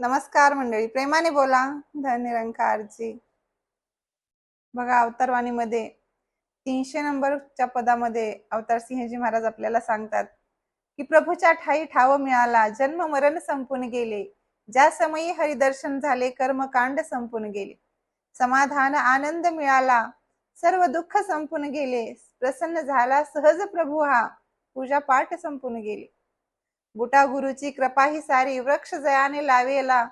नमस्कार मंडळी, प्रेमाने बोला. धननिरंकारजी. बघा, अवतारवाणीमध्ये 300 नंबरच्या पदामध्ये अवतार सिंहजी महाराज आपल्याला सांगतात की प्रभूच्या ठाई ठाव मिळाला, जन्म मरण संपून गेले, ज्या समयी हरिदर्शन झाले, कर्मकांड संपून गेले, समाधान आनंद मिळाला, सर्व दुःख संपून गेले, प्रसन्न झाला सहज प्रभू हा, पूजा पाठ संपून गेले, बुटा गुरुची कृपा ही सारी, वृक्ष जयाने लावेला,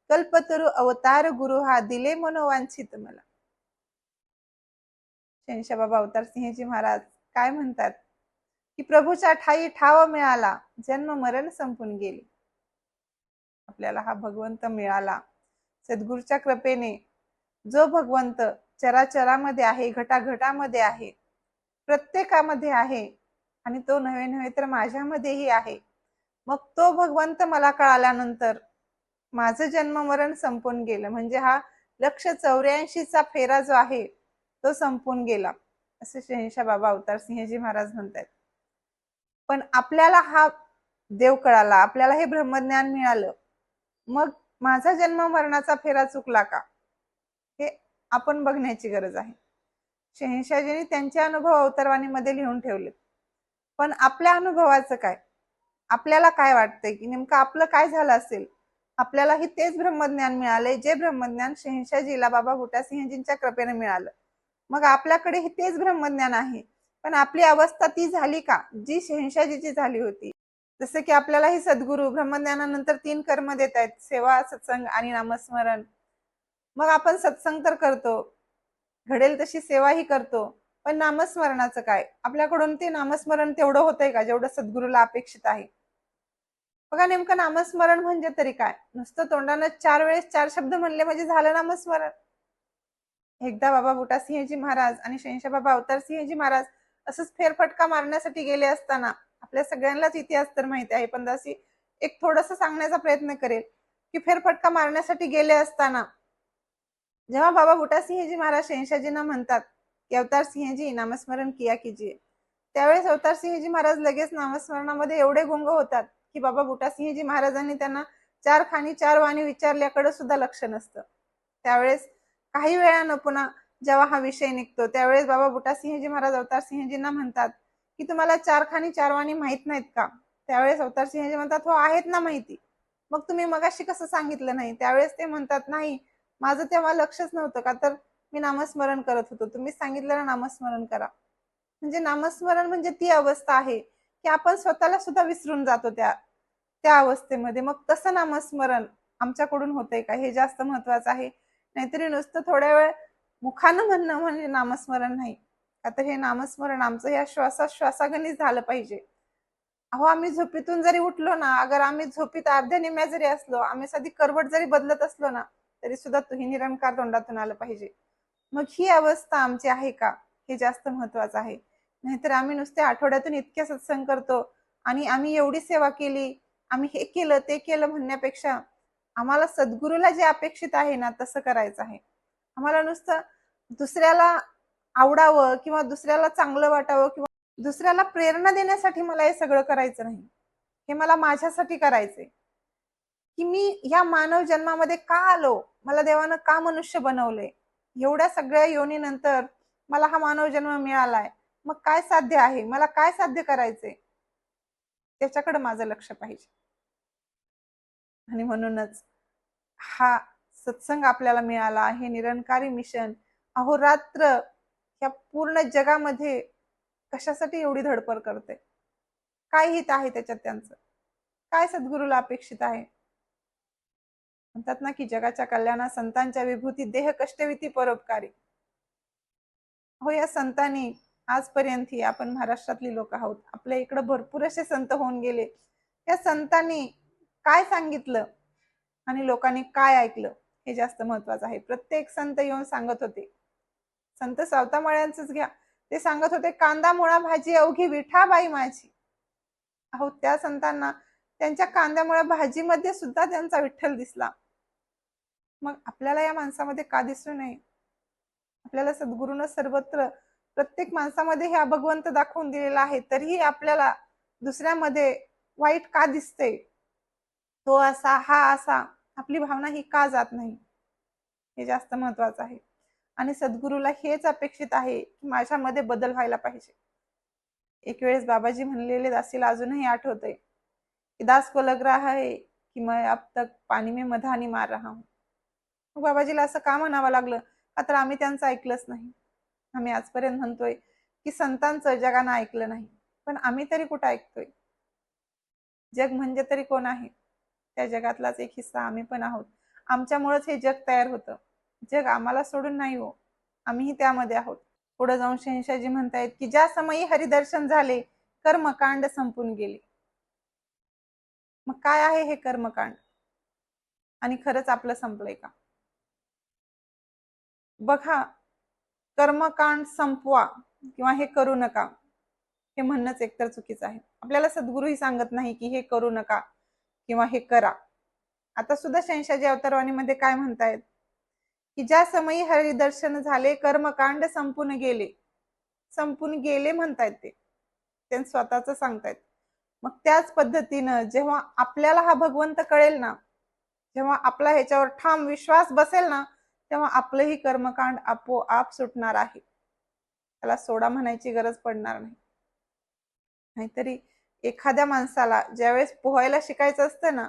कल्पतरू अवतार गुरु हा, दिले मनोवांछित मला. शहनशाह बाबा अवतार सिंहजी महाराज काय म्हणतात की प्रभूच्या ठाई ठाव मिळाला, जन्म मरण संपून गेले. आपल्याला हा भगवंत मिळाला सद्गुरूच्या कृपेने. जो भगवंत चराचरामध्ये आहे, घटाघटामध्ये आहे, प्रत्येकामध्ये आहे, आणि तो नव्हे तर माझ्यामध्येही आहे. मग तो भगवंत मला कळाल्यानंतर माझं जन्म मरण संपून गेलं, म्हणजे हा 184चा फेरा जो आहे तो संपून गेला, असे शहनशाह बाबा अवतार सिंहजी महाराज म्हणतात. पण आपल्याला हा देव कळाला, आपल्याला हे ब्रह्मज्ञान मिळालं, मग माझा जन्म मरणाचा फेरा चुकला का, हे आपण बघण्याची गरज आहे. शहनशाहजींनी त्यांचे अनुभव अवतारवाणीमध्ये लिहून ठेवले. पण आपल्या अनुभवाचं काय? आपल्याला काय वाटतंय की नेमकं आपलं काय झालं असेल? आपल्यालाही तेच ब्रह्मज्ञान मिळाले जे ब्रह्मज्ञान शहनशाहजीला बाबा बुटासिंहजींच्या कृपेने मिळालं. मग आपल्याकडेही तेच ब्रह्मज्ञान आहे, पण आपली अवस्था ती झाली का जी शहनशाहजीची झाली होती? जसे की आपल्यालाही सद्गुरू ब्रह्मज्ञानानंतर 3 कर्म देत आहेत, सेवा, सत्संग आणि नामस्मरण. मग आपण सत्संग तर करतो, घडेल तशी सेवाही करतो, पण नामस्मरणाचं काय? आपल्याकडून ते नामस्मरण तेवढं होतंय का जेवढं सद्गुरूला अपेक्षित आहे? बघा, नेमकं नामस्मरण म्हणजे तरी काय? नुसतं तोंडानं 4 वेळेस 4 शब्द म्हणले म्हणजे झालं नामस्मरण? एकदा बाबा बुटासिंहजी महाराज आणि शहनशाह बाबा अवतार सिंहजी महाराज असंच फेरफटका मारण्यासाठी गेले असताना, आपल्या सगळ्यांनाच इतिहास तर माहिती आहे, पण दासी एक थोडस सांगण्याचा प्रयत्न करेल की फेरफटका मारण्यासाठी गेले असताना जेव्हा बाबा बुटासिंहजी महाराज शहनशाहजींना म्हणतात की अवतार सिंहजी नामस्मरण किया कीजिए, त्यावेळेस अवतार सिंहजी महाराज लगेच नामस्मरणामध्ये एवढे गुंग होतात की बाबा बुटासिंहजी महाराजांनी त्यांना 4 खाणी 4 वाणी विचारल्याकडे सुद्धा लक्ष नसतं. त्यावेळेस काही वेळानं पुन्हा जेव्हा हा विषय निघतो, त्यावेळेस बाबा बुटासिंहजी महाराज अवतार सिंहजींना म्हणतात की तुम्हाला 4 खाणी 4 वाणी माहित नाहीत का? त्यावेळेस अवतार सिंहजी म्हणतात, हो आहेत ना माहिती. मग तुम्ही मगाशी कसं सांगितलं नाही? त्यावेळेस ते म्हणतात, नाही, माझं तेव्हा लक्षच नव्हतं, का तर मी नामस्मरण करत होतो, तुम्ही सांगितलं ना नामस्मरण करा. म्हणजे नामस्मरण म्हणजे ती अवस्था आहे की आपण स्वतःला सुद्धा विसरून जातो त्या त्या अवस्थेमध्ये. मग तसं नामस्मरण आमच्याकडून होतंय का, हे जास्त महत्वाचं आहे. नाहीतरी नुसतं थोड्या वेळ मुखानं म्हणणं म्हणजे नामस्मरण नाही. आता हे नामस्मरण आमचं या श्वासाश्वासागणित झालं पाहिजे. अहो, आम्ही झोपेतून जरी उठलो ना, अगर आम्ही झोपीत अर्ध्या निम्या जरी असलो, आम्ही साधी करवट जरी बदलत असलो ना, तरी सुद्धा तुही निरंकार तोंडातून आलं पाहिजे. मग ही अवस्था आमची आहे का, हे जास्त महत्वाचं आहे. नाहीतर आम्ही नुसते आठवड्यातून इतक्या सत्संग करतो आणि आम्ही एवढी सेवा केली, आम्ही हे केलं ते केलं म्हणण्यापेक्षा आम्हाला सद्गुरूला जे अपेक्षित आहे ना तसं करायचं आहे. आम्हाला नुसतं दुसऱ्याला आवडावं किंवा दुसऱ्याला चांगलं वाटावं किंवा दुसऱ्याला प्रेरणा देण्यासाठी मला हे सगळं करायचं नाही. हे मला माझ्यासाठी करायचंय की मी या मानव जन्मामध्ये का आलो, मला देवानं का मनुष्य बनवलंय, एवढ्या सगळ्या योनीनंतर मला हा मानव जन्म मिळालाय, मग काय साध्य आहे, मला काय साध्य करायचंय, त्याच्याकडे माझं लक्ष पाहिजे. आणि म्हणूनच हा सत्संग आपल्याला मिळाला, हे निरंकारी मिशन अहोरात्र या पूर्ण जगामध्ये कशासाठी एवढी धडपड करते, काय हित आहे त्याच्यात त्यांचं, काय सद्गुरूला अपेक्षित आहे? म्हणतात ना की जगाच्या कल्याणा संतांच्या विभूती, देह कष्टविती परोपकारी. हो, या संतांनी आजपर्यंत आपण महाराष्ट्रातली लोक आहोत, आपल्या इकडे भरपूर असे संत होऊन गेले. या संतांनी काय सांगितलं आणि लोकांनी काय ऐकलं, हे जास्त महत्वाचं आहे. प्रत्येक संत येऊन सांगत होते, संत सावतामाळ्यांचंच घ्या, ते सांगत होते, कांदा मुळा भाजी अवघी विठाबाई माझी. अहो, त्या संतांना त्यांच्या कांद्यामुळे भाजीमध्ये सुद्धा त्यांचा विठ्ठल दिसला. मग आपल्याला या माणसामध्ये का दिसू नये? आपल्याला सद्गुरूनं सर्वत्र प्रत्येक माणसामध्ये हे भगवंत दाखवून दिलेला आहे, तरीही आपल्याला दुसऱ्यामध्ये वाईट का दिसते? तो असा, हा असा, आपली भावना ही का जात नाही, हे जास्त महत्वाचं आहे. आणि सद्गुरूला हेच अपेक्षित आहे की माझ्यामध्ये बदल व्हायला पाहिजे. एक वेळेस बाबाजी म्हणलेले दासीला अजूनही आठवतंय की दास को लग रहा है की मैं अब तक पानी में मधानी मार रहा हूं. मग बाबाजीला असं का म्हणावं लागलं? का तर आम्ही त्यांचं ऐकलंच नाही. आम्ही आजपर्यंत म्हणतोय की संतांचं जगानं ऐकलं नाही, पण आम्ही तरी कुठं ऐकतोय? जग म्हणजे तरी कोण आहे? त्या जगातलाच एक हिस्सा आम्ही पण आहोत. आमच्यामुळेच हे जग तयार होतं. जग आम्हाला सोडून नाही हो, आम्हीही त्यामध्ये आहोत. पुढे जाऊन शहनशाहजी म्हणतायत की ज्या समयी हरिदर्शन झाले कर्मकांड संपून गेले. मग काय आहे हे कर्मकांड? आणि खरंच आपलं संपलंय का? बघा, कर्मकांड संपवा किंवा हे करू नका हे म्हणणंच एकतर चुकीचं आहे. आपल्याला सद्गुरूही सांगत नाही की हे करू नका किंवा हे करा. आता सुद्धा शहनशाहजी अवतारवाणीमध्ये काय म्हणतायत की ज्या समयी हरिदर्शन झाले कर्मकांड संपून गेले. संपून गेले म्हणतायत ते स्वतःच सांगतायत. मग त्याच पद्धतीनं जेव्हा आपल्याला हा भगवंत कळेल ना, जेव्हा आपला ह्याच्यावर ठाम विश्वास बसेल ना, तेव्हा आपलंही कर्मकांड आपोआप सुटणार आहे. त्याला सोडा म्हणायची गरज पडणार नाही. नाहीतरी एखाद्या माणसाला ज्यावेळेस पोहायला शिकायचं असतं ना,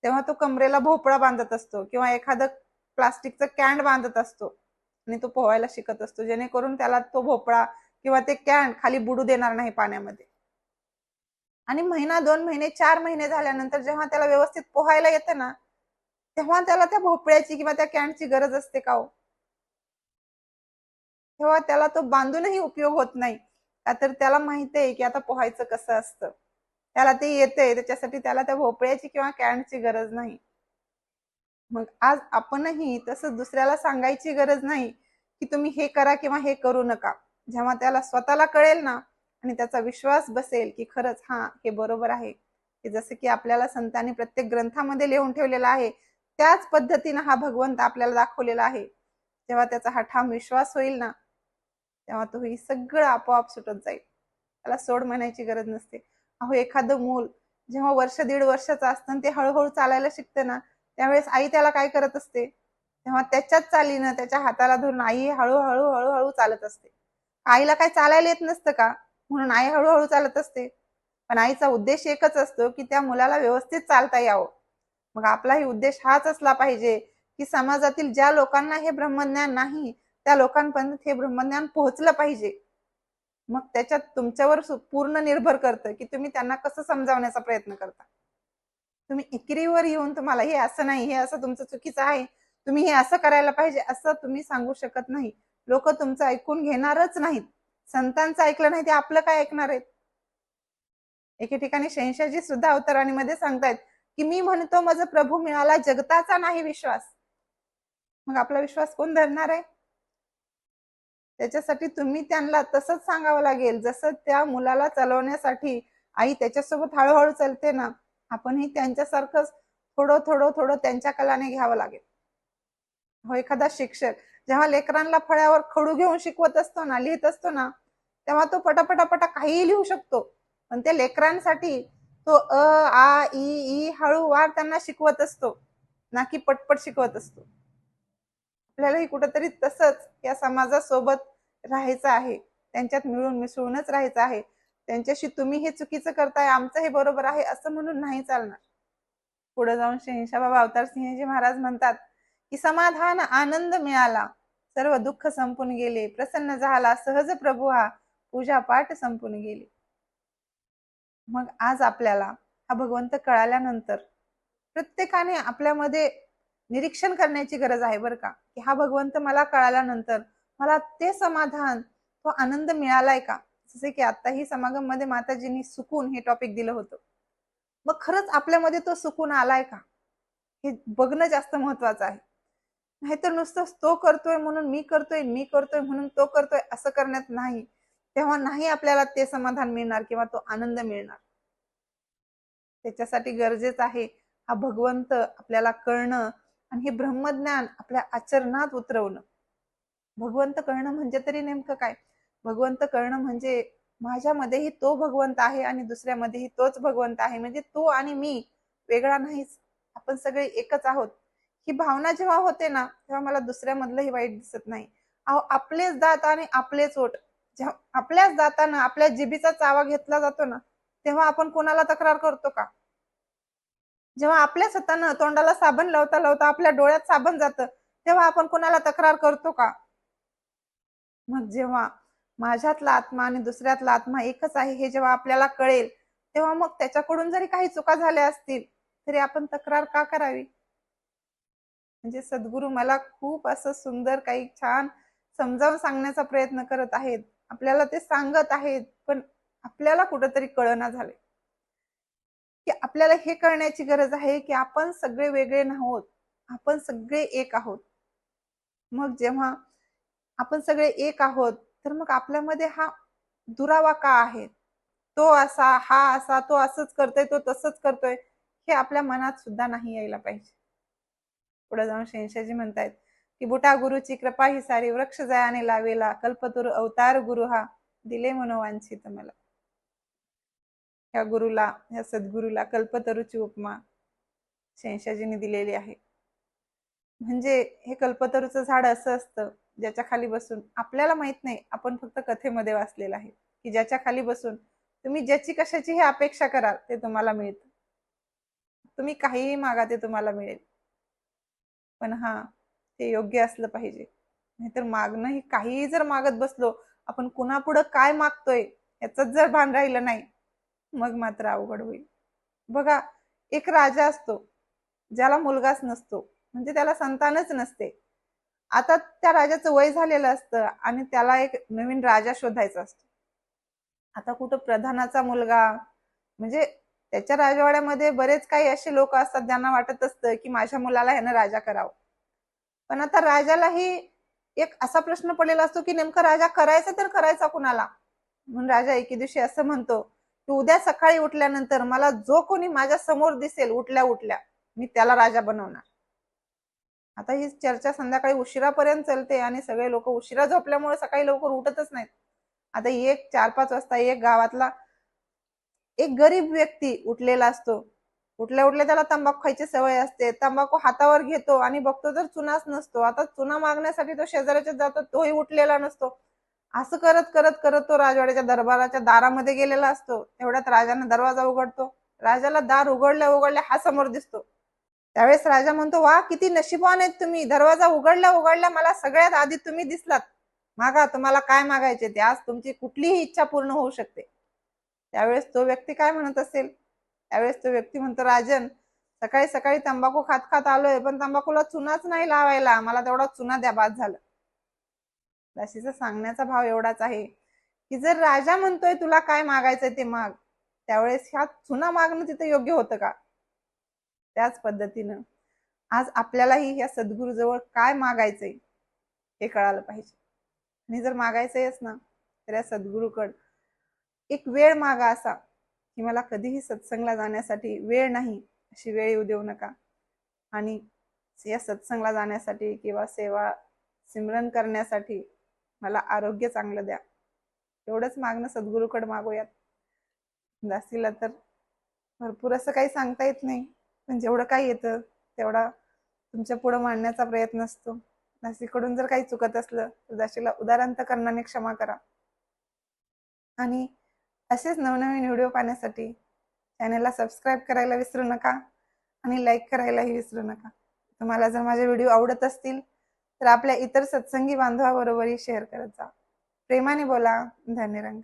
तेव्हा तो कमरेला भोपळा बांधत असतो किंवा एखादं प्लास्टिकचं कॅन बांधत असतो आणि तो पोहायला शिकत असतो, जेणेकरून त्याला तो भोपळा किंवा ते कॅन खाली बुडू देणार नाही पाण्यामध्ये. आणि महिना 2 महिने 4 महिने झाल्यानंतर जेव्हा त्याला व्यवस्थित पोहायला येतं ना, तेव्हा त्याला त्या भोपळ्याची किंवा त्या कॅनची गरज असते का हो? तेव्हा त्याला तो बांधूनही उपयोग होत नाही. का तर त्याला माहिती आहे की आता पोहायचं कसं असतं. त्याला ते येतंय, त्याच्यासाठी त्याला त्या भोपळ्याची किंवा कॅनची गरज नाही. मग आज आपणही तसं दुसऱ्याला सांगायची गरज नाही की तुम्ही हे करा किंवा हे करू नका. जेव्हा त्याला स्वतःला कळेल ना आणि त्याचा विश्वास बसेल की खरंच हा हे बरोबर आहे, की जसं की आपल्याला संतांनी प्रत्येक ग्रंथामध्ये लिहून ठेवलेलं आहे, त्याच पद्धतीनं हा भगवंत आपल्याला दाखवलेला आहे. जेव्हा त्याचा हा ठाम विश्वास होईल ना, तेव्हा तो ही सगळं आपोआप सुटत जाईल. त्याला सोड म्हणायची गरज नसते. अहो, एखादं मूल जेव्हा वर्ष 1.5 वर्षाचं असतं आणि ते हळूहळू चालायला शिकतं ना, त्यावेळेस आई त्याला काय करत असते? तेव्हा त्याच्याच चालीनं त्याच्या हाताला धरून आई हळूहळू हळूहळू चालत असते. आईला काय चालायला येत नसतं का? म्हणून आई हळूहळू चालत असते. पण आईचा उद्देश एकच असतो की त्या मुलाला व्यवस्थित चालता यावं. मग आपलाही उद्देश हाच असला पाहिजे की समाजातील ज्या लोकांना हे ब्रह्मज्ञान नाही, त्या लोकांपर्यंत हे ब्रह्मज्ञान पोहोचलं पाहिजे. मग त्याच्यात तुमच्यावर पूर्ण निर्भर करतं की तुम्ही त्यांना कसं समजावण्याचा प्रयत्न करता. तुम्ही इकरीवर येऊन तुम्हाला हे असं नाही, हे असं तुमचं चुकीचं आहे, तुम्ही हे असं करायला पाहिजे असं तुम्ही सांगू शकत नाही. लोक तुमचं ऐकून घेणारच नाहीत. संतांचं ऐकलं नाही ते आपलं काय ऐकणार आहेत? एके ठिकाणी शहनशाहजी सुद्धा अवतरणीमध्ये सांगतायत की मी म्हणतो माझा प्रभू मिळाला जगताचा नाही विश्वास. मग आपला विश्वास कोण धरणार आहे? त्याच्यासाठी तुम्ही त्यांना तसंच सांगावं लागेल जसं त्या मुलाला चालवण्यासाठी आई त्याच्यासोबत हळूहळू चालते ना, आपणही त्यांच्यासारखंच थोडं थोडं थोडं त्यांच्या कलाने घ्यावं लागेल. हो, एखादा शिक्षक जेव्हा लेकरांना फळ्यावर खडू घेऊन शिकवत असतो ना, लिहित असतो ना, तेव्हा तो पटापटापटा काहीही लिहू शकतो. पण त्या लेकरांसाठी तो अ आ इ ई हळूवार त्यांना शिकवत असतो, ना की पटपट शिकवत असतो. आपल्यालाही कुठंतरी तसंच या समाजासोबत राहायचं आहे. त्यांच्यात मिळून मिसळूनच राहायचं आहे. त्यांच्याशी तुम्ही हे चुकीचं करताय, आमचं हे बरोबर आहे असं म्हणून नाही चालणार. पुढे जाऊन शहनशाह बाबा अवतार सिंहजी महाराज म्हणतात की समाधान आनंद मिळाला, सर्व दुःख संपून गेले, प्रसन्न झाला सहज प्रभू हा, पूजा पाठ संपून गेली. मग आज आपल्याला हा भगवंत कळाल्यानंतर प्रत्येकाने आपल्यामध्ये निरीक्षण करण्याची गरज आहे बरं का, की हा भगवंत मला कळाल्यानंतर मला ते समाधान, तो आनंद मिळालाय का? जसे की आताही समागम मध्ये माताजींनी सुकून हे टॉपिक दिलं होतं. मग खरंच आपल्यामध्ये तो सुकून आलाय का, हे बघणं जास्त महत्वाचं आहे. नाहीतर नुसतं तो करतोय म्हणून मी करतोय, मी करतोय म्हणून तो करतोय असं करण्यात नाही, तेव्हा नाही आपल्याला ते समाधान मिळणार किंवा तो आनंद मिळणार. त्याच्यासाठी गरजेचं आहे हा भगवंत आपल्याला कळणं आणि हे ब्रह्मज्ञान आपल्या आचरणात उतरवणं. भगवंत कळणं म्हणजे तरी नेमकं काय? भगवंत कळणं म्हणजे माझ्यामध्येही तो भगवंत आहे आणि दुसऱ्यामध्येही तोच भगवंत आहे, म्हणजे तू आणि मी वेगळा नाहीच. आपण सगळे एकच आहोत, ही भावना जेव्हा होते ना, तेव्हा मला दुसऱ्यामधलंही वाईट दिसत नाही. अहो, आपलेच दात आणि आपलेच ओठ, जेव्हा आपल्याच दातानं आपल्या जिभेचा चावा घेतला जातो ना, तेव्हा आपण कोणाला तक्रार करतो का? जेव्हा आपल्याच हातानं तोंडाला साबण लावता लावता आपल्या डोळ्यात साबण जातं, तेव्हा आपण कोणाला तक्रार करतो का? मग जेव्हा माझ्यातला आत्मा आणि दुसऱ्यातला आत्मा एकच आहे हे जेव्हा आपल्याला कळेल, तेव्हा मग त्याच्याकडून जरी काही चुका झाल्या असतील तरी आपण तक्रार का करावी? म्हणजे सद्गुरू मला खूप असं सुंदर काही छान समजावून सांगण्याचा प्रयत्न करत आहेत. आपल्याला ते सांगत आहेत, पण आपल्याला कुठंतरी कळना झाले, की आपल्याला हे कळण्याची गरज आहे की आपण सगळे वेगळे नाहोत, आपण सगळे एक आहोत. मग जेव्हा आपण सगळे एक आहोत, तर मग आपल्यामध्ये हा दुरावा का आहे? तो असा, हा असा, तो असंच करतोय, तो तसंच करतोय, हे आपल्या मनात सुद्धा नाही यायला पाहिजे. पुढे जाऊन शंशाजी म्हणतायत की बुटा गुरुची कृपा ही सारी वृक्ष जयाने लावेला, कल्पतरु अवतार गुरु हा दिले मनोवांछित मला. ह्या गुरुला, ह्या सद्गुरूला कल्पतरूची उपमा शंशाजीने दिलेली आहे. म्हणजे हे कल्पतरूचं झाड असं असतं, ज्याच्या खाली बसून आपल्याला माहित नाही, आपण फक्त कथेमध्ये वाचलेलं आहे, की ज्याच्या खाली बसून तुम्ही ज्याची कशाची ही अपेक्षा कराल ते तुम्हाला मिळतं. तुम्ही काहीही मागा ते तुम्हाला मिळेल. पण हा, ते योग्य असलं पाहिजे. नाहीतर मागणं ही काहीही जर मागत बसलो, आपण कुणापुढं काय मागतोय याचंच जर भान राहिलं नाही, मग मात्र अवघड होईल. बघा, एक राजा असतो, ज्याला मुलगाच नसतो, म्हणजे त्याला संतानच नसते. आता त्या राजाचं वय झालेलं असतं आणि त्याला एक नवीन राजा शोधायचा असतो. आता कुठं प्रधानाचा मुलगा, म्हणजे त्याच्या राजवाड्यामध्ये बरेच काही असे लोक असतात ज्यांना वाटत असतं की माझ्या मुलाला ह्यानं राजा करावं. पण आता राजालाही एक असा प्रश्न पडलेला असतो की नेमका राजा करायचा तर करायचा कुणाला? म्हणून राजा एके दिवशी असं म्हणतो की उद्या सकाळी उठल्यानंतर मला जो कोणी माझ्या समोर दिसेल उठल्या उठल्या, मी त्याला राजा बनवणार. आता ही चर्चा संध्याकाळी उशिरापर्यंत चालते आणि सगळे लोक उशिरा झोपल्यामुळे सकाळी लवकर उठतच नाहीत. आता 4-5 वाजता एक गावातला एक गरीब व्यक्ती उठलेला असतो. उठल्या उठल्या त्याला तंबाखू खायची सवय असते. तंबाखू हातावर घेतो आणि बघतो तर चुनाच नसतो. आता चुना मागण्यासाठी तो शेजाऱ्याच्या जातो, तोही उठलेला नसतो. असं करत करत करत तो राजवाड्याच्या दरबाराच्या दारामध्ये गेलेला असतो. तेवढ्यात राजाने दरवाजा उघडतो. राजाला दार उघडल्या उघडल्या हा समोर दिसतो. त्यावेळेस राजा म्हणतो, वा किती नशीबवान आहेत तुम्ही, दरवाजा उघडल्या उघडल्या मला सगळ्यात आधी तुम्ही दिसलात. मागा, तुम्हाला काय मागायचे ते, आज तुमची कुठलीही इच्छा पूर्ण होऊ शकते. त्यावेळेस तो व्यक्ती काय म्हणत असेल? त्यावेळेस तो व्यक्ती म्हणतो, राजन, सकाळी सकाळी तंबाखू खात खात आलोय, पण तंबाखूला चुनाच नाही लावायला, मला तेवढा चुना द्या, बाद झालं. दासीचा सांगण्याचा भाव एवढाच आहे की जर राजा म्हणतोय तुला काय मागायचंय ते माग, त्यावेळेस ह्या चुना मागणं तिथे योग्य होतं का? त्याच पद्धतीनं आज आपल्यालाही या सद्गुरूजवळ काय मागायचंय हे कळालं पाहिजे. आणि जर मागायचंयच ना, तर या सद्गुरूकड एक वेळ मागा असा की मला कधीही सत्संगला जाण्यासाठी वेळ नाही, अशी वेळ येऊ देऊ नका. आणि या सत्संगला जाण्यासाठी किंवा सेवा सिमरन करण्यासाठी मला आरोग्य चांगलं द्या, एवढंच मागणं सद्गुरूकडे मागूयात. दासीला तर भरपूर असं काही सांगता येत नाही, पण जेवढं काही येतं तेवढा तुमच्या पुढे मांडण्याचा प्रयत्न असतो. दासीकडून जर काही चुकत असलं तर दासीला उदारांतकरणाने क्षमा करा. आणि असेच नवनवीन व्हिडिओ पाहण्यासाठी चॅनलला सबस्क्राईब करायला विसरू नका आणि लाईक करायलाही विसरू नका. तुम्हाला जर माझे व्हिडिओ आवडत असतील तर आपल्या इतर सत्संगी बांधवाबरोबरही शेअर करत जा. प्रेमाने बोला. धन्यरंग.